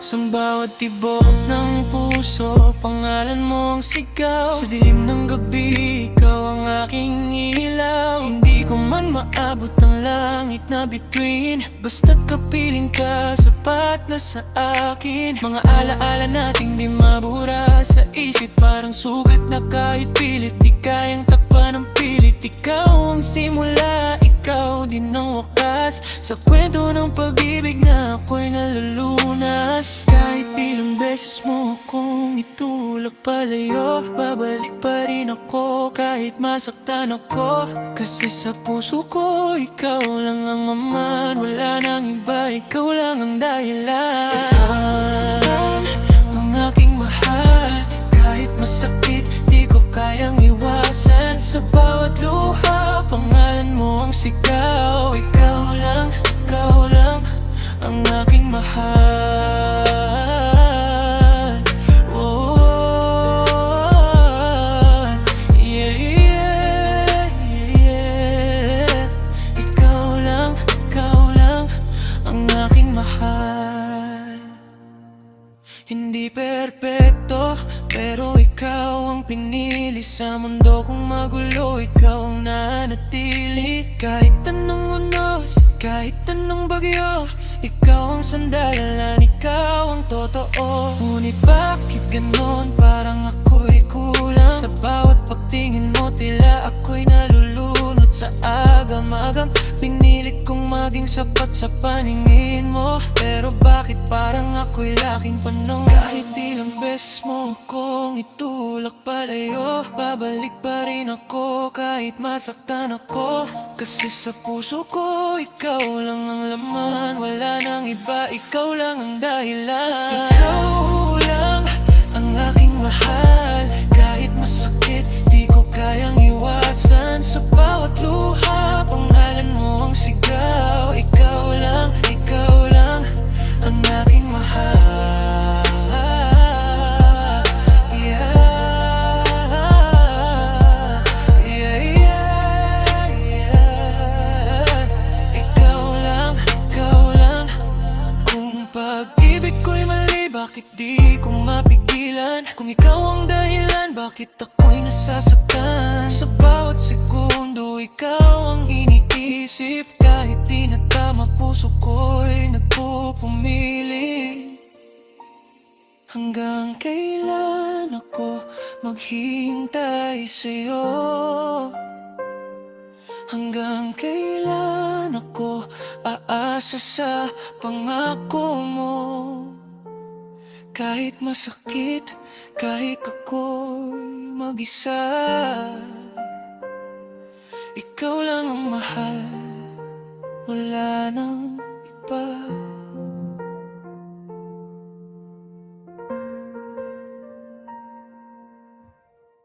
Sa bawat tibok ng puso, pangalan mo ang sigaw. Sa dilim ng gabi, ikaw ang aking ilaw. Hindi ko man maabot ang langit na bituin, basta't kapiling ka, sapat na sa akin. Mga alaala nating di mabura sa isip, parang sugat na kahit pilit di kayang takpan ng pilit. Ikaw ang simula, ikaw din ang wakas, sa kwento ng pag-ibig na ako'y nalulunas. Kahit ilang beses mo akong itulak palayo, babalik pa rin ako kahit masaktan ako. Kasi sa puso ko, ikaw lang ang aman, wala nang iba, ikaw lang ang dahilan. Ikaw ang aking mahal, kahit masakit di ko kayang iwasan. Sa bawat luha, pangalan mo ang sigaw. Ikaw lang ang aking mahal. Hindi perpekto, pero ikaw ang pinili. Sa mundo kong magulo, ikaw ang nanatili. Kahit anong unos, kahit anong bagyo, ikaw ang sandalan, ikaw ang totoo. Ngunit bakit ganon, parang ako'y kulang? Sa bawat pagtingin mo, tila ako'y nalulunod sa agam-agam. Pinilit kong maging sapat sa paningin mo, pero bakit parang ako'y laking panong? Kahit ilang beses mo akong itulak palayo, babalik pa rin ako kahit masaktan ako. Kasi sa puso ko, ikaw lang ang laman, wala nang iba, ikaw lang ang dahilan. Ikaw lang ang aking mahal, kahit masakit di ko kayang iwasan. Sa bawat luha, pangalan mo ang sigaw. Ikaw lang ang aking mahal. Ikaw lang. Kung pag-ibig ko'y mali, bakit di ko mapigilan? Kung ikaw ang dahilan, bakit ako'y nasasaktan? Sa bawat segundo, ikaw ang iniisip. Kahit di na tama, puso ko'y nagpupumili. Hanggang kailan ako maghihintay sa'yo? Hanggang kailan ako aasa sa pangako mo? Kahit masakit, kahit ako'y mag-isa, ikaw lang ang mahal, wala nang iba.